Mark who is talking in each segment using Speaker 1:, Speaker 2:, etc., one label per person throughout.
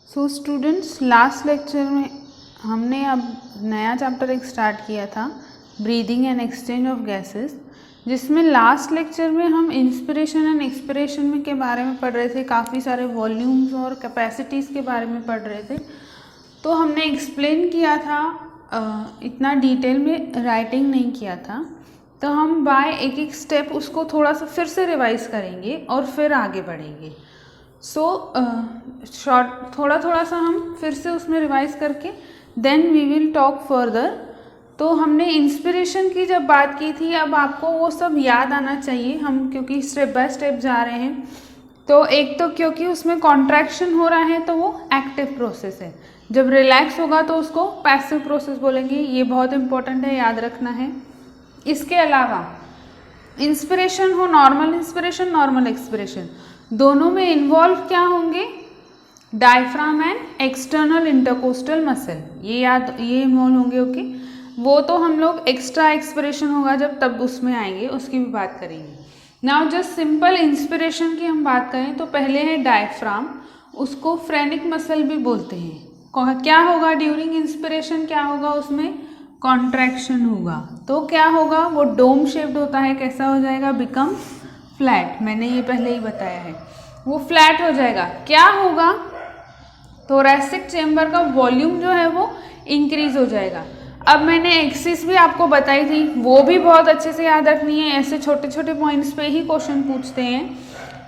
Speaker 1: So students, last lecture में हमने अब नया चैप्टर एक स्टार्ट किया था, breathing and exchange of gases, जिसमें लास्ट लेक्चर में हम इंस्पिरेशन एंड एक्सपिरेशन में के बारे में पढ़ रहे थे। काफ़ी सारे वॉल्यूम्स और कैपेसिटीज़ के बारे में पढ़ रहे थे। तो हमने एक्सप्लेन किया था, इतना डिटेल में राइटिंग नहीं किया था। तो हम बाय एक एक स्टेप उसको थोड़ा सा फिर से रिवाइज करेंगे और फिर आगे बढ़ेंगे। थोड़ा सा हम फिर से उसमें रिवाइज करके then we will talk further. तो हमने इंस्पिरेशन की जब बात की थी, अब आपको वो सब याद आना चाहिए, हम क्योंकि स्टेप बाय स्टेप जा रहे हैं। तो एक तो क्योंकि उसमें कॉन्ट्रैक्शन हो रहा है तो वो एक्टिव प्रोसेस है, जब रिलैक्स होगा तो उसको पैसिव प्रोसेस बोलेंगे। ये बहुत इंपॉर्टेंट है, याद रखना है। इसके अलावा इंस्पिरेशन हो, नॉर्मल इंस्पिरेशन, नॉर्मल एक्सपिरेशन, दोनों में इन्वॉल्व क्या होंगे? Diaphragm and external intercostal muscle, ये इन्वॉल्व होंगे। ओके, वो तो हम लोग एक्स्ट्रा एक्सपिरेशन होगा जब तब उसमें आएंगे, उसकी भी बात करेंगे। नाउ जस्ट सिंपल इंस्पिरेशन की हम बात करें तो पहले है डायफ्राम, उसको फ्रेनिक मसल भी बोलते हैं। क्या होगा ड्यूरिंग इंस्पिरेशन? क्या होगा उसमें? कॉन्ट्रैक्शन होगा। तो क्या होगा? वो डोम शेप्ड होता है, कैसा हो जाएगा? Become flat. मैंने ये पहले ही बताया है, वो फ्लैट हो जाएगा। क्या होगा? थोरैसिक चेम्बर का वॉल्यूम जो है वो इंक्रीज हो जाएगा। अब मैंने एक्सिस भी आपको बताई थी, वो भी बहुत अच्छे से याद रखनी है, ऐसे छोटे छोटे पॉइंट्स पे ही क्वेश्चन पूछते हैं।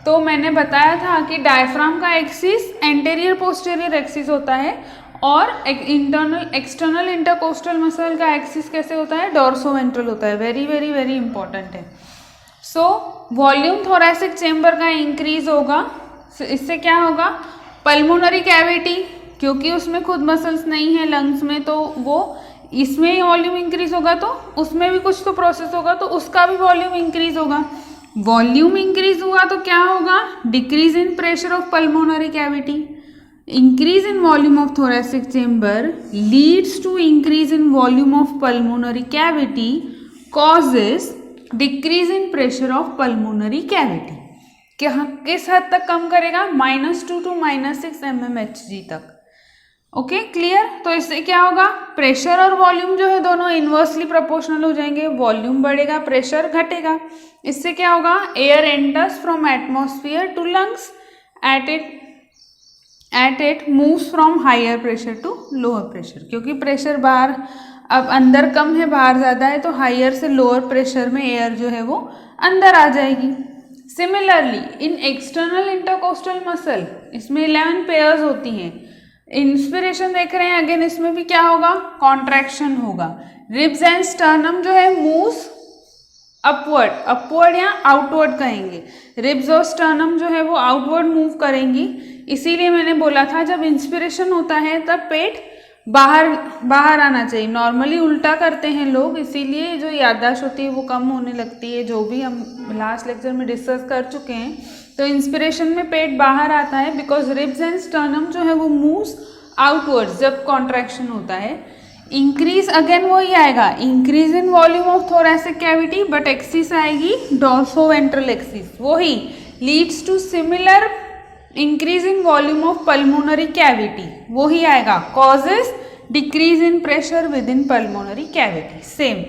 Speaker 1: तो मैंने बताया था कि डायफ्राम का एक्सिस एंटेरियर पोस्टीरियर एक्सिस होता है और एक्सटर्नल इंटरकोस्टल मसल का एक्सिस कैसे होता है? डॉर्सोवेंट्रल होता है। वेरी वेरी वेरी इंपॉर्टेंट है। सो वॉल्यूम थोरैसिक चेम्बर का इंक्रीज होगा। इससे क्या होगा? पल्मोनरी कैविटी, क्योंकि उसमें खुद मसल्स नहीं है लंग्स में, तो वो इसमें वॉल्यूम इंक्रीज होगा, तो उसमें भी कुछ तो प्रोसेस होगा, तो उसका भी वॉल्यूम इंक्रीज होगा। वॉल्यूम इंक्रीज हुआ तो क्या होगा? Decrease in pressure of pulmonary cavity. Increase in volume of thoracic chamber leads to increase in volume of pulmonary cavity causes decrease in pressure of pulmonary cavity. किस हद तक कम करेगा? -2 to -6 mmHg तक। Okay, clear? तो इससे क्या होगा? Pressure और वॉल्यूम जो है दोनों इन्वर्सली प्रोपोर्शनल हो जाएंगे। वॉल्यूम बढ़ेगा, प्रेशर घटेगा। इससे क्या होगा? Air enters from atmosphere to lungs at it moves from higher pressure to lower pressure. क्योंकि प्रेशर बाहर अब अंदर कम है, बाहर ज़्यादा है, तो हायर से लोअर प्रेशर में एयर जो है वो अंदर आ जाएगी। Similarly in external intercostal muscle, इसमें 11 पेयर्स होती हैं। इंस्पिरेशन देख रहे हैं, अगेन इसमें भी क्या होगा? कॉन्ट्रैक्शन होगा। रिब्स एंड स्टर्नम जो है मूव्स अपवर्ड या आउटवर्ड कहेंगे। रिब्स और स्टर्नम जो है वो आउटवर्ड मूव करेंगी। इसीलिए मैंने बोला था जब इंस्पिरेशन होता है तब पेट बाहर आना चाहिए। नॉर्मली उल्टा करते हैं लोग, इसीलिए जो याददाश्त होती है वो कम होने लगती है, जो भी हम लास्ट लेक्चर में डिस्कस कर चुके हैं। तो इंस्पिरेशन में पेट बाहर आता है बिकॉज रिब्स एंड स्टर्नम जो है वो मूव्स आउटवर्ड्स जब कॉन्ट्रैक्शन होता है। इंक्रीज अगेन वही आएगा, increase in volume of thoracic cavity, but axis आएगी डॉर्सोवेंट्रल एक्सिस, वही leads to similar increase in volume of pulmonary cavity, वही आएगा causes decrease in pressure within pulmonary cavity. Same.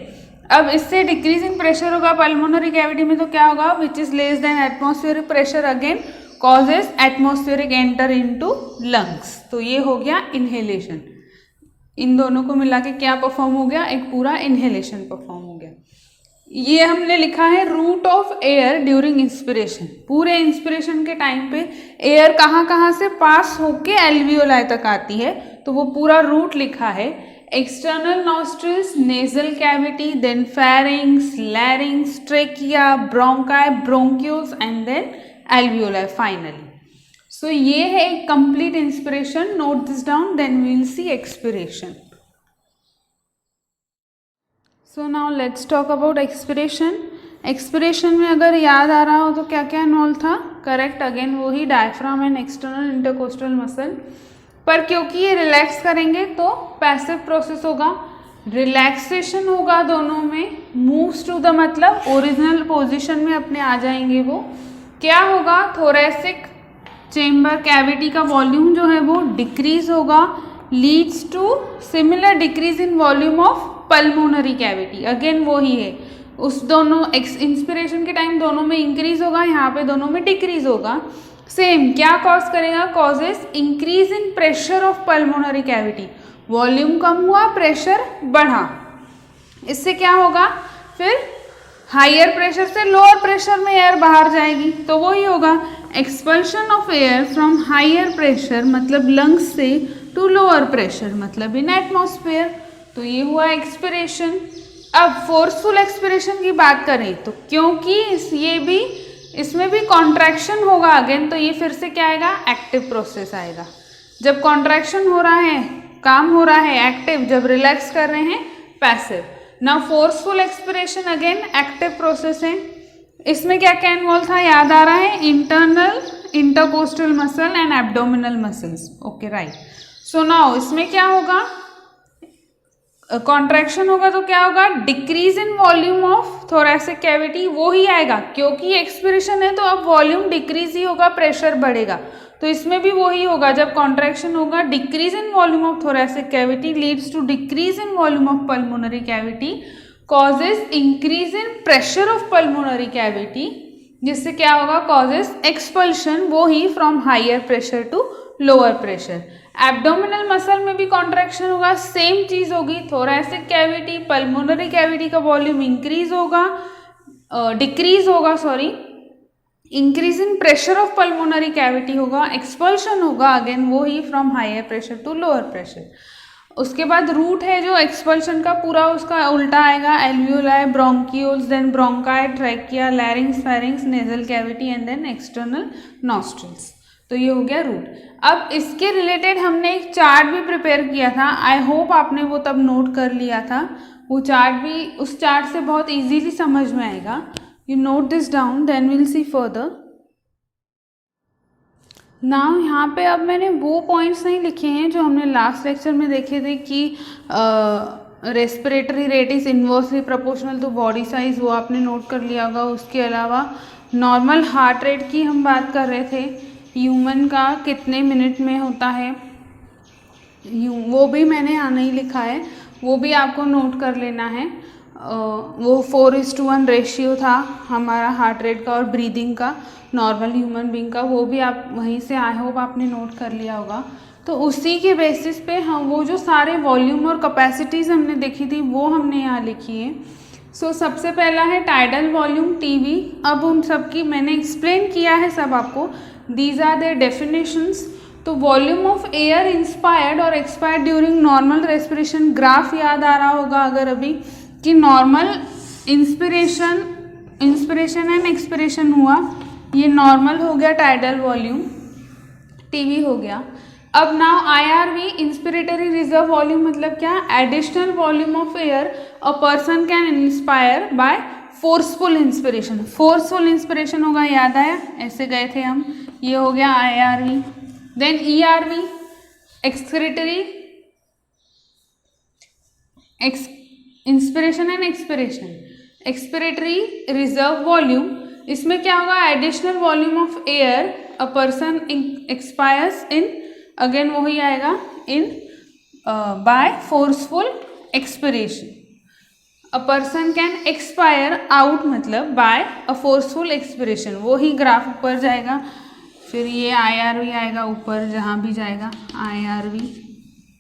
Speaker 1: अब इससे डिक्रीज इन प्रेशर होगा pulmonary cavity में, तो क्या होगा? Which is less than atmospheric pressure, again causes atmospheric enter into lungs. तो ये हो गया इनहेलेशन। इन दोनों को मिला के क्या परफॉर्म हो गया? एक पूरा इनहेलेशन परफॉर्म हो गया। ये हमने लिखा है route of air during inspiration. पूरे इंस्पिरेशन के टाइम पे एयर कहाँ से पास होके एल्वियोलाई तक आती है, तो वो पूरा रूट लिखा है। External nostrils, nasal cavity, then pharynx, larynx, trachea, bronchi, bronchioles and then alveoli finally. So ये है एक complete inspiration. Note this down, then we will see expiration. So now let's talk about expiration. Expiration में अगर याद आ रहा हो तो क्या क्या इन्वॉल्व था? करेक्ट, अगेन वही diaphragm and external intercostal muscle. पर क्योंकि ये रिलैक्स करेंगे तो पैसिव प्रोसेस होगा, रिलैक्सेशन होगा दोनों में। मूव्स टू द मतलब ओरिजिनल पोजीशन में अपने आ जाएंगे वो। क्या होगा? थोरैसिक चेम्बर कैविटी का वॉल्यूम जो है वो डिक्रीज होगा, leads to similar decrease in volume of pulmonary cavity. Again वो ही है, उस दोनों इंस्पिरेशन के टाइम दोनों में इंक्रीज होगा, यहाँ पे दोनों में डिक्रीज होगा। सेम क्या कॉज करेगा, causes increase in pressure of pulmonary cavity. Volume कम हुआ, प्रेशर बढ़ा, इससे क्या होगा, फिर हायर प्रेशर से लोअर प्रेशर में एयर बाहर जाएगी, तो वो ही होगा expulsion of air from higher pressure मतलब लंग्स से टू लोअर प्रेशर मतलब इन एटमॉस्फेयर। तो ये हुआ एक्सपिरेशन। अब फोर्सफुल एक्सपिरेशन की बात करें तो क्योंकि इसमें भी कॉन्ट्रैक्शन होगा अगेन, तो ये फिर से क्या आएगा, एक्टिव प्रोसेस आएगा। जब कॉन्ट्रैक्शन हो रहा है, काम हो रहा है एक्टिव, जब रिलैक्स कर रहे हैं passive. Now forceful expiration again active process है। इसमें क्या क्या इन्वॉल्व था, याद आ रहा है, internal intercostal muscle and abdominal muscles. Okay right. So now इसमें क्या होगा, कॉन्ट्रैक्शन होगा तो क्या होगा, decrease in volume of thoracic cavity, वो ही आएगा क्योंकि एक्सपिरेशन है तो अब वॉल्यूम डिक्रीज ही होगा, प्रेशर बढ़ेगा। तो इसमें भी वही होगा, जब कॉन्ट्रैक्शन होगा decrease in volume of thoracic cavity leads to decrease in volume of pulmonary cavity, causes increase in pressure of pulmonary cavity, जिससे क्या होगा, कॉजेज एक्सपल्शन, वो ही from higher pressure to lower pressure. Abdominal muscle में भी contraction होगा, same चीज होगी, थोरैसिक कैविटी पल्मोनरी कैविटी का वॉल्यूम इंक्रीज होगा, डिक्रीज होगा sorry, increase in pressure of pulmonary cavity होगा, एक्सपल्शन होगा अगेन वो ही from higher pressure to lower pressure. उसके बाद रूट है जो एक्सपल्शन का पूरा उसका उल्टा आएगा, alveoli, bronchioles, then bronchi, trachea, larynx, pharynx, nasal cavity and then external nostrils. तो ये हो गया रूट। अब इसके रिलेटेड हमने एक चार्ट भी प्रिपेयर किया था, आई होप आपने वो तब नोट कर लिया था। वो चार्ट भी, उस चार्ट से बहुत इजीली समझ में आएगा। You note this down, then we'll see further. Now यहाँ पे अब मैंने वो पॉइंट्स नहीं लिखे हैं जो हमने लास्ट लेक्चर में देखे थे कि respiratory rate is inversely proportional to body size, वो आपने नोट कर लिया होगा। उसके अलावा नॉर्मल हार्ट रेट की हम बात कर रहे थे, ह्यूमन का कितने मिनट में होता है, वो भी मैंने यहाँ नहीं लिखा है, वो भी आपको नोट कर लेना है। वो 4:1 रेशियो था हमारा हार्ट रेट का और ब्रीदिंग का नॉर्मल ह्यूमन बीइंग का, वो भी आप वहीं से आई होप आपने नोट कर लिया होगा। तो उसी के बेसिस पे हम वो जो सारे वॉल्यूम और कैपेसिटीज़ हमने देखी थी वो हमने यहाँ लिखी है। सो सबसे पहला है टाइडल वॉल्यूम टीवी। अब उन सब की मैंने एक्सप्लेन किया है सब आपको, दीज आर देयर डेफिनेशंस। तो वॉल्यूम ऑफ एयर इंस्पायर्ड और expired during normal respiration, graph याद आ रहा होगा अगर अभी, कि नॉर्मल इंस्पिरेशन एंड एक्सपिरेशन हुआ, ये नॉर्मल हो गया टाइडल वॉल्यूम, टीवी हो गया। अब now IRV inspiratory reserve volume मतलब क्या, additional volume of air a person can inspire by forceful inspiration. Forceful inspiration होगा, याद आया, ऐसे गए थे हम, ये हो गया IRV। Then ERV excretory inspiration and expiration, expiratory reserve volume, इसमें क्या होगा, additional volume of air a person expires in, again वही आएगा, in by forceful expiration. A person can expire out मतलब बाय अ फोर्सफुल एक्सपिरेशन, वो ही graph ऊपर जाएगा। फिर ये IRV आएगा ऊपर, जहाँ भी जाएगा IRV,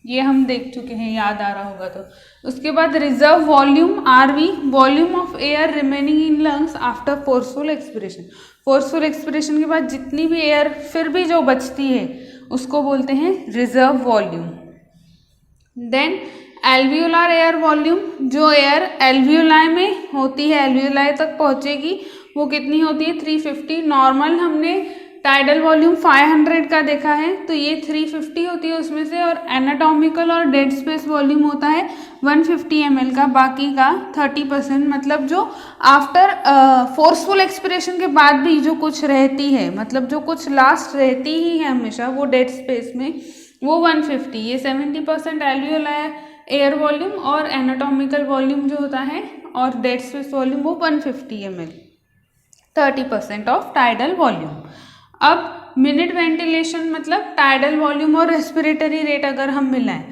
Speaker 1: ये हम देख चुके हैं, याद आ रहा होगा तो। उसके बाद reserve volume RV, volume of air remaining in lungs after forceful expiration. Forceful expiration के बाद जितनी भी एयर फिर भी जो बचती है उसको बोलते हैं reserve volume. Then alveolar air volume, जो एयर एल्वियोलाई में होती है, एल्वियोलाई तक पहुंचेगी, वो कितनी होती है, 350। नॉर्मल हमने टाइडल वॉल्यूम 500 का देखा है, तो ये 350 होती है उसमें से, और एनाटॉमिकल और डेड स्पेस वॉल्यूम होता है 150 ml का, बाकी का 30%, मतलब जो आफ्टर फोर्सफुल एक्सपिरेशन के बाद भी जो कुछ रहती है, मतलब जो कुछ लास्ट रहती ही है हमेशा, वो डेड स्पेस में, वो 150। ये 70% एल्वियोलाई एयर वॉल्यूम और एनाटॉमिकल वॉल्यूम जो होता है और डेड स्पेस वॉल्यूम वो 150 ml, 30% ऑफ टाइडल वॉल्यूम। अब मिनट वेंटिलेशन मतलब टाइडल वॉल्यूम और रेस्पिरेटरी रेट अगर हम मिलाएं,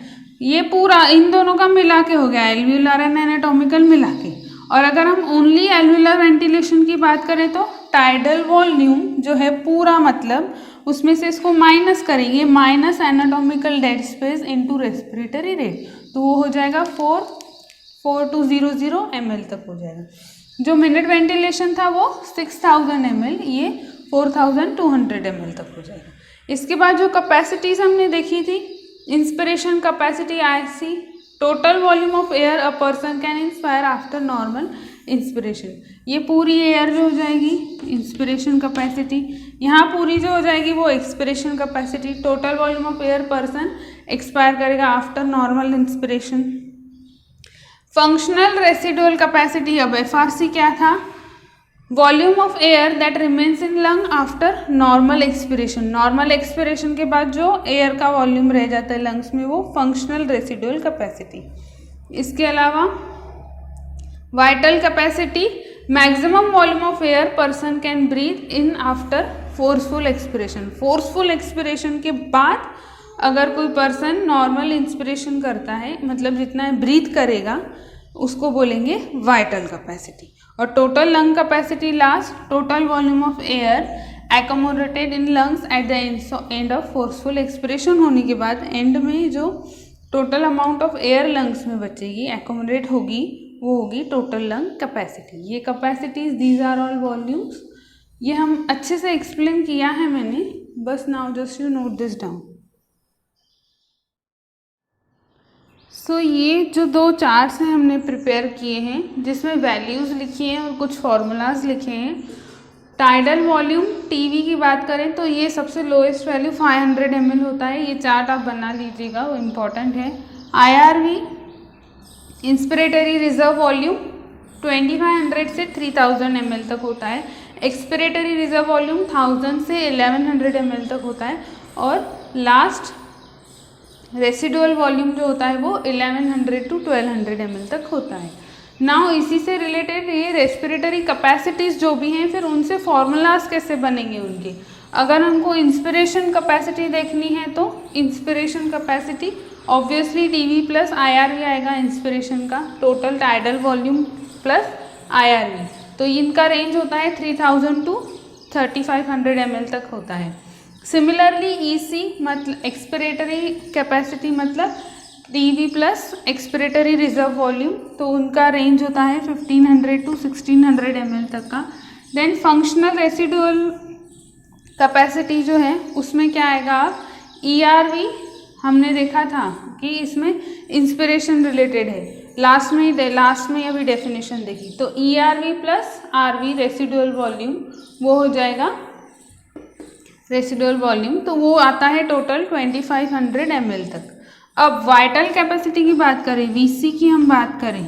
Speaker 1: ये पूरा इन दोनों का मिला के हो गया, एल्व्यूलर एंड एनाटॉमिकल मिला के। और अगर हम ओनली एल्व्यूलर वेंटिलेशन की बात करें तो टाइडल वॉल्यूम जो है पूरा, मतलब उसमें से इसको माइनस करेंगे, minus anatomical dead space into respiratory rate, तो वो हो जाएगा 4200 ml तक हो जाएगा। जो मिनट वेंटिलेशन था वो 6000 ml, ये 4200 ml तक हो जाएगा। इसके बाद जो कैपेसिटीज हमने देखी थी, inspiration capacity IC, total volume of air a person can inspire after normal inspiration, ये पूरी एयर जो हो जाएगी इंस्पिरेशन कैपेसिटी। यहाँ पूरी जो हो जाएगी वो expiration capacity. Total volume of air person expire करेगा after normal inspiration. Functional residual capacity, अब FRC क्या था, volume of air that remains in lung after normal expiration, normal expiration के बाद जो एयर का वॉल्यूम रह जाता है लंग्स में वो फंक्शनल रेसिडुअल कैपेसिटी। इसके अलावा vital capacity, maximum volume of air person can breathe in after forceful expiration, forceful expiration के बाद अगर कोई पर्सन नॉर्मल इंस्पिरेशन करता है, मतलब जितना ब्रीथ करेगा उसको बोलेंगे वाइटल कैपेसिटी। और total lung capacity last, total volume of air accommodated in lungs at the end of forceful expiration होने के बाद एंड में जो total amount of air lungs में बचेगी, एकोमोडेट होगी, वो होगी टोटल लंग कैपेसिटी। ये capacities these are all volumes, ये हम अच्छे से एक्सप्लेन किया है मैंने, बस now just you note this down. So ये जो दो चार्ट्स हैं हमने प्रिपेयर किए हैं जिसमें वैल्यूज़ लिखी हैं और कुछ फार्मूलाज लिखे हैं। टाइडल वॉल्यूम टीवी की बात करें तो ये सबसे लोएस्ट वैल्यू 500 ml होता है, ये चार्ट आप बना लीजिएगा, वो इम्पॉर्टेंट है। IRV इंस्पिरेटरी रिजर्व वॉल्यूम 2500 से 3000 ml तक होता है, एक्सपिरेटरी रिजर्व वॉल्यूम 1000 से 1100 ml तक होता है, और लास्ट रेसिडुअल वॉल्यूम जो होता है वो 1100 to 1200 ml तक होता है। नाउ इसी से रिलेटेड ये रेस्पिरेटरी कैपेसिटीज़ जो भी हैं, फिर उनसे फॉर्मूलाज कैसे बनेंगे उनके। अगर हमको इंस्पिरेशन कैपेसिटी देखनी है तो inspiration capacity obviously TV plus IRV आएगा इंस्पिरेशन का, total tidal volume plus IRV, तो इनका रेंज होता है 3000 to 3500 ml तक होता है। सिमिलरली EC मतलब एक्सपिरेटरी कैपेसिटी मतलब TV plus expiratory reserve volume, तो उनका रेंज होता है 1500 to 1600 ml तक का। देन फंक्शनल रेसिडुअल कैपेसिटी जो है उसमें क्या आएगा, आप ERV हमने देखा था कि इसमें इंस्पिरेशन रिलेटेड है, लास्ट में अभी डेफिनेशन देखी, तो ERV plus RV residual volume वो हो जाएगा रेसिडुअल वॉल्यूम, तो वो आता है टोटल 2500 ml तक। अब वाइटल कैपेसिटी की बात करें, VC की हम बात करें,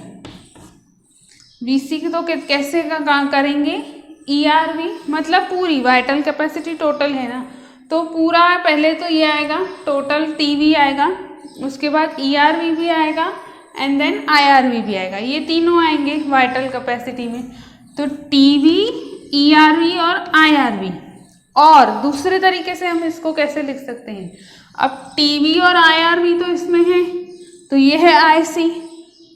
Speaker 1: VC की तो कैसे करेंगे, ERV मतलब पूरी वाइटल कैपेसिटी टोटल है ना, तो पूरा पहले तो ये आएगा टोटल टीवी आएगा, उसके बाद ERV भी आएगा एंड देन IRV भी आएगा, ये तीनों आएंगे वाइटल कैपेसिटी में। तो टीवी, ERV और IRV। और दूसरे तरीके से हम इसको कैसे लिख सकते हैं, अब टीवी और IRV तो इसमें है, तो ये है IC,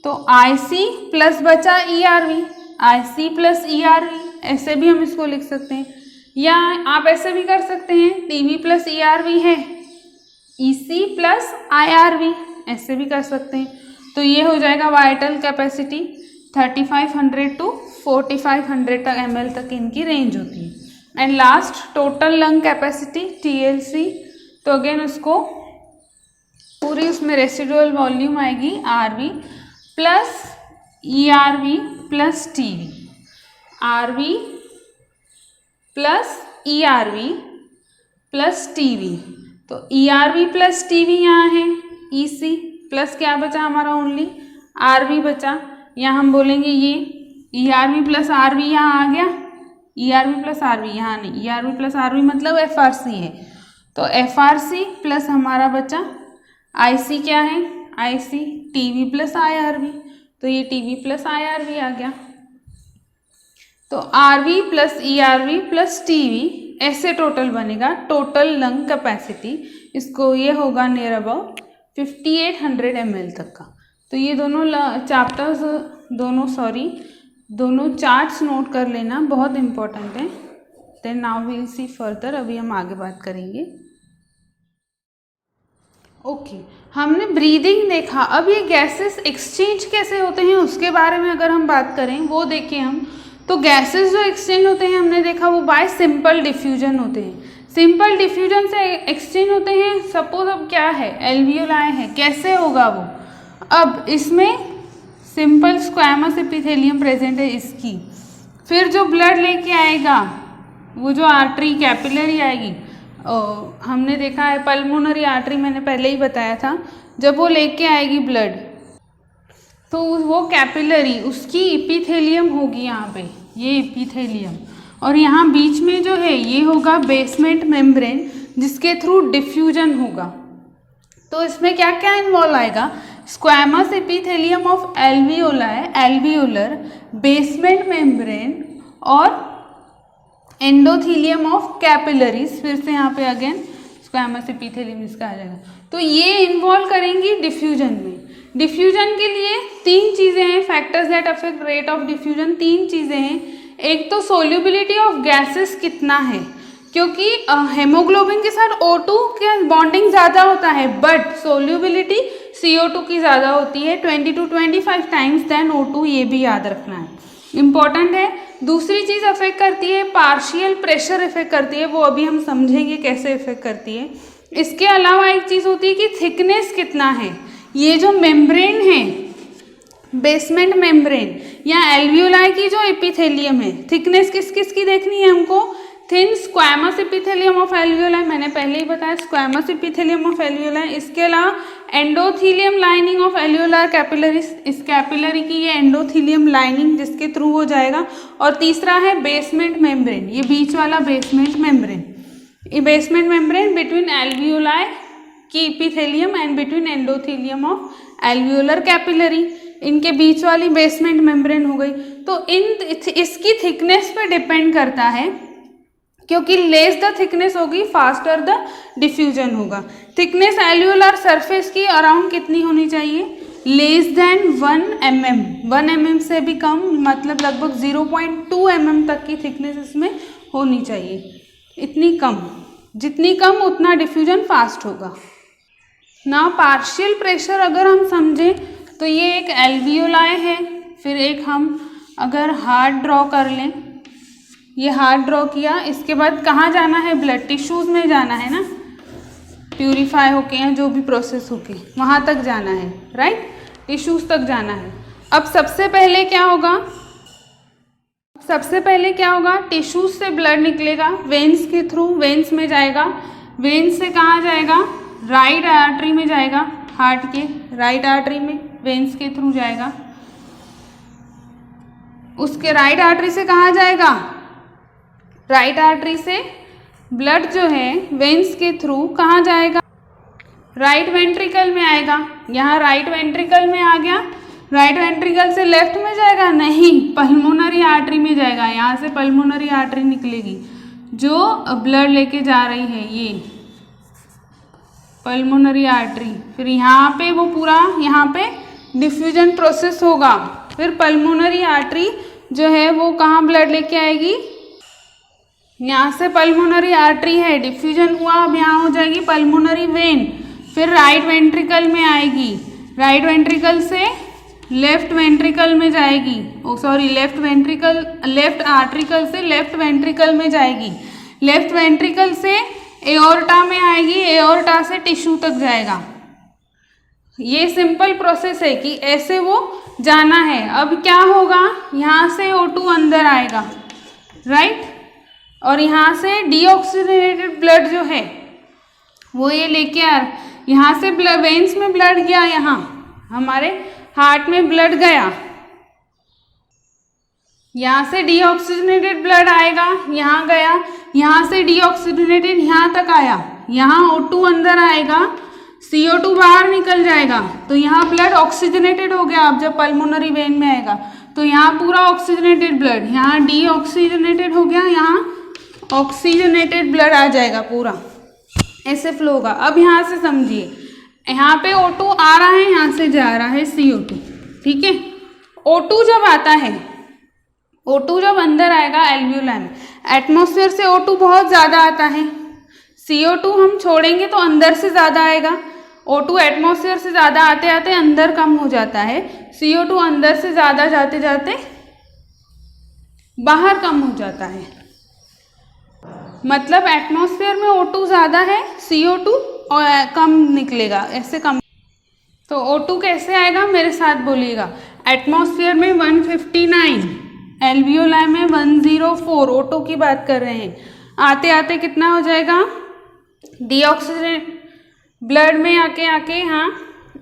Speaker 1: तो IC प्लस बचा ERV, IC प्लस ERV, ऐसे भी हम इसको लिख सकते हैं, या आप ऐसे भी कर सकते हैं टीवी प्लस ERV है, EC प्लस IRV, ऐसे भी कर सकते हैं। तो ये हो जाएगा वाइटल कैपेसिटी 3500 to 4500 तक ml तक इनकी रेंज होती है। And last total lung capacity TLC, तो अगेन उसको पूरी उसमें रेसिडुअल वॉल्यूम आएगी RV plus ERV plus TV, RV plus ERV plus TV, तो ERV प्लस TV यहाँ है, EC प्लस क्या बचा हमारा, ओनली RV बचा, यहाँ हम बोलेंगे ये ERV प्लस RV यहाँ आ गया, ERV प्लस RV यहाँ नहीं, ERV प्लस RV मतलब FRC है, तो FRC प्लस हमारा बचा IC, क्या है IC, TV प्लस IRV, तो ये TV प्लस IRV आ गया। तो RV plus ERV plus TV ऐसे टोटल बनेगा, टोटल लंग कैपेसिटी, इसको ये होगा नियर अबाउट 5800 ml तक का। तो ये दोनों चैप्टर्स दोनों चार्ट्स नोट कर लेना, बहुत इंपॉर्टेंट है। Then now we will see further, अभी हम आगे बात करेंगे। ओके, हमने ब्रीदिंग देखा, अब ये गैसेस एक्सचेंज कैसे होते हैं उसके बारे में अगर हम बात करें, वो देखें हम, तो गैसेस जो एक्सचेंज होते हैं हमने देखा वो बाय सिंपल डिफ्यूजन होते हैं। सिंपल डिफ्यूजन से एक्सचेंज होते हैं। सपोज अब क्या है, एल्वियोलाई है, कैसे होगा वो, अब इसमें सिंपल स्क्वैमस एपिथेलियम प्रेजेंट है इसकी, फिर जो ब्लड लेके आएगा वो जो आर्टरी कैपिलरी आएगी, हमने देखा है पल्मोनरी आर्टरी, मैंने पहले ही बताया था, जब वो लेके आएगी ब्लड तो वो कैपिलरी उसकी एपिथेलियम होगी यहाँ पे, ये एपिथेलियम, और यहाँ बीच में जो है ये होगा बेसमेंट मेम्ब्रेन जिसके थ्रू डिफ्यूजन होगा। तो इसमें क्या क्या इन्वॉल्व आएगा, squamous epithelium of alveolar, basement membrane और एंडोथीलियम ऑफ कैपिलरीज, फिर से यहाँ पे अगेन स्क्वैमस एपिथेलियम इसका आ जाएगा। तो ये इन्वॉल्व करेंगी डिफ्यूजन में। डिफ्यूजन के लिए तीन चीज़ें हैं, factors that affect rate of diffusion, तीन चीज़ें हैं। एक तो सोल्यूबिलिटी ऑफ गैसेस कितना है, क्योंकि हेमोग्लोबिन के साथ O2 का बॉन्डिंग ज़्यादा होता है, बट सोल्यूबिलिटी CO2 की ज़्यादा होती है 20 to 25 टाइम्स देन O2, ये भी याद रखना है, इम्पॉर्टेंट है। दूसरी चीज़ अफेक्ट करती है पार्शियल प्रेशर इफेक्ट करती है, वो अभी हम समझेंगे कैसे इफेक्ट करती है। इसके अलावा एक चीज़ होती है कि थिकनेस कितना है, ये जो मेम्ब्रेन है बेसमेंट मेम्ब्रेन या एल्वियोलाई की जो एपिथेलियम है, थिकनेस किस किस की देखनी है हमको, thin squamous epithelium of alveoli, मैंने पहले ही बताया स्क्वैमस एपिथेलियम ऑफ एल्वियोलाई। इसके अलावा endothelium lining of alveolar capillaries, इस कैपिलरी की ये एंडोथीलियम लाइनिंग जिसके थ्रू हो जाएगा। और तीसरा है बेसमेंट मेम्ब्रेन, ये बीच वाला बेसमेंट मेम्ब्रेन, ये बेसमेंट मेम्ब्रेन बिटवीन एल्वियोलाई की epithelium and between endothelium of alveolar capillary, इनके बीच वाली बेसमेंट मेम्ब्रेन हो गई। तो इसकी थिकनेस पे डिपेंड करता है, क्योंकि लेस द थिकनेस होगी फास्टर द डिफ्यूजन होगा। थिकनेस एल्वियोलर सरफेस की अराउंड कितनी होनी चाहिए, लेस देन 1 mm, 1 mm से भी कम, मतलब लगभग 0.2 mm तक की थिकनेस इसमें होनी चाहिए, इतनी कम, जितनी कम उतना डिफ्यूजन फास्ट होगा ना। पार्शियल प्रेशर अगर हम समझें तो ये एक एल्वियोलाई है, फिर एक हम अगर हार्ट ड्रॉ कर लें, ये हार्ट ड्रॉ किया, इसके बाद कहाँ जाना है, ब्लड टिश्यूज़ में जाना है ना, प्यूरिफाई होके या जो भी प्रोसेस होके वहाँ तक जाना है, राइट, टिश्यूज़ तक जाना है। अब सबसे पहले क्या होगा, टिश्यूज से ब्लड निकलेगा वेन्स के थ्रू, वेन्स में जाएगा, वेन्स से कहाँ जाएगा, राइट आर्टरी में जाएगा, हार्ट के राइट आर्टरी में वेन्स के थ्रू जाएगा। उसके राइट आर्टरी से कहाँ जाएगा, राइट आर्टरी से ब्लड जो है वेन्स के थ्रू कहाँ जाएगा, राइट वेंट्रिकल में आएगा। यहाँ राइट वेंट्रिकल में आ गया, राइट वेंट्रिकल से लेफ्ट में जाएगा, नहीं, पल्मोनरी आर्टरी में जाएगा। यहाँ से पल्मोनरी आर्टरी निकलेगी जो ब्लड लेके जा रही है, ये पल्मोनरी आर्टरी, फिर यहाँ पे वो पूरा यहाँ पे डिफ्यूजन प्रोसेस होगा, फिर पल्मोनरी आर्टरी जो है वो कहाँ ब्लड लेके आएगी, यहाँ से पल्मोनरी आर्टरी है, डिफ्यूजन हुआ, अब यहाँ हो जाएगी पल्मोनरी वेन, फिर राइट वेंट्रिकल में आएगी, राइट वेंट्रिकल से लेफ्ट वेंट्रिकल में जाएगी, लेफ्ट आर्ट्रिकल से लेफ्ट वेंट्रिकल में जाएगी, लेफ्ट वेंट्रिकल से एओर्टा में आएगी, एओर्टा से टिश्यू तक जाएगा। ये सिंपल प्रोसेस है कि ऐसे वो जाना है। अब क्या होगा, यहाँ से O2 अंदर आएगा, राइट, और यहाँ से डीऑक्सीजनेटेड ब्लड जो है वो ये लेके यहाँ से वेन्स में ब्लड गया, यहाँ हमारे हार्ट में ब्लड गया, यहाँ से डीऑक्सीजनेटेड ब्लड आएगा, यहाँ गया, यहाँ से डीऑक्सीजनेटेड यहाँ तक आया, यहाँ O2 अंदर आएगा, CO2 बाहर निकल जाएगा, तो यहाँ ब्लड ऑक्सीजनेटेड हो गया। अब जब पल्मोनरी वेन में आएगा तो यहाँ पूरा ऑक्सीजनेटेड ब्लड, यहाँ डीऑक्सीजनेटेड हो गया, यहाँ ऑक्सीजनेटेड ब्लड आ जाएगा पूरा, ऐसे फ्लो होगा। अब यहाँ से समझिए, यहाँ पे O2 आ रहा है, यहाँ से जा रहा है CO2, ठीक है। O2 जब आता है, O2 जब अंदर आएगा एल्वियोलाई में, एटमॉस्फेयर से O2 बहुत ज़्यादा आता है, CO2 हम छोड़ेंगे तो अंदर से ज़्यादा आएगा। O2 एटमॉस्फेयर से ज़्यादा आते आते अंदर कम हो जाता है, CO2 अंदर से ज़्यादा जाते जाते बाहर कम हो जाता है। मतलब एटमॉस्फेयर में O2 ज़्यादा है, CO2 और कम निकलेगा, ऐसे कम। तो O2 कैसे आएगा मेरे साथ बोलिएगा। एटमॉस्फेयर में 159, एल्वियोलाई में 104, O2 की बात कर रहे हैं। आते आते कितना हो जाएगा, डीऑक्सीजनेट ब्लड में आके हाँ,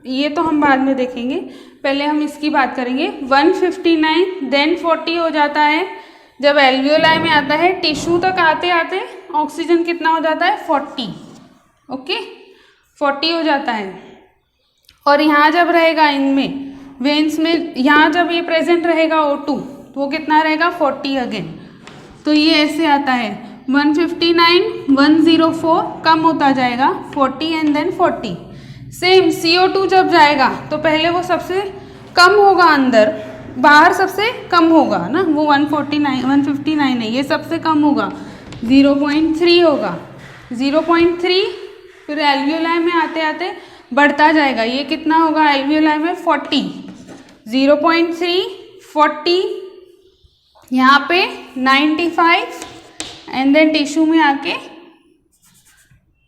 Speaker 1: ये तो हम बाद में देखेंगे, पहले हम इसकी बात करेंगे। 159 देन 40 हो जाता है। जब एल्वियोलाई में आता है, टिश्यू तक आते आते ऑक्सीजन कितना हो जाता है, 40, ओके 40 हो जाता है। और यहाँ जब रहेगा इनमें वेन्स में, यहाँ जब ये प्रेजेंट रहेगा O2, तो वो कितना रहेगा, 40 अगेन। तो ये ऐसे आता है 159, 104, कम होता जाएगा 40 एंड देन 40। सेम CO2 जब जाएगा तो पहले वो सबसे कम होगा अंदर, बाहर सबसे कम होगा ना, वो 159 है, ये सबसे कम होगा 0.3 होगा, 0.3, फिर एल्वियोलाई में आते आते बढ़ता जाएगा। ये कितना होगा एल्वियोलाई में, 40, 0.3, 40, यहाँ पे 95 एंड देन टिश्यू में आके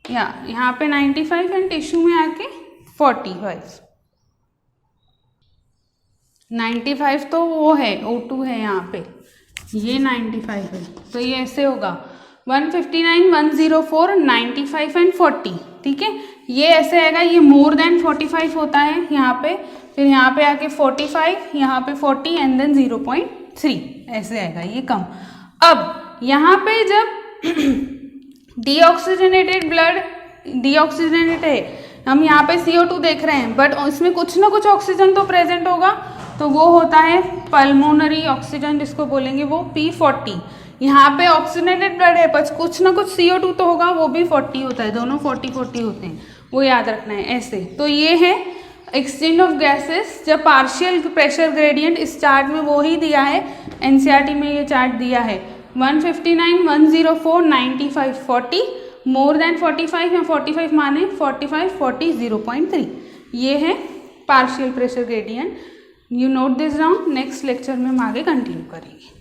Speaker 1: यहाँ पे 95 एंड टिश्यू में आके 45। 95 तो वो है O2 है यहाँ पे, ये 95 है, तो ये ऐसे होगा 159, 104, 95 एंड 40, ठीक है। ये ऐसे आएगा, ये मोर देन 45 होता है यहाँ पे, फिर यहाँ पे आके 45, यहाँ पे 40 एंड देन 0.3, ऐसे आएगा ये कम। अब यहाँ पे जब डीऑक्सीजनेटेड ब्लड, डीऑक्सीजनेटेड है, हम यहाँ पे CO2 देख रहे हैं, बट इसमें कुछ ना कुछ ऑक्सीजन तो प्रेजेंट होगा, तो वो होता है पल्मोनरी ऑक्सीजन, जिसको बोलेंगे वो P40। यहाँ पे ऑक्सीजनेटेड ब्लड है, पर कुछ ना कुछ CO2 तो होगा, वो भी 40 होता है, दोनों 40-40 होते हैं, वो याद रखना है ऐसे। तो ये है एक्सचेंज ऑफ गैसेस, जब पार्शियल प्रेशर ग्रेडियंट, इस चार्ट में वो ही दिया है, NCERT में ये चार्ट दिया है 159, 104, 95, 40, मोर देन 45 या 45 माने 45, 40, 0.3, ये है partial pressure gradient. You note this down, next lecture में हम आगे कंटिन्यू करेंगे।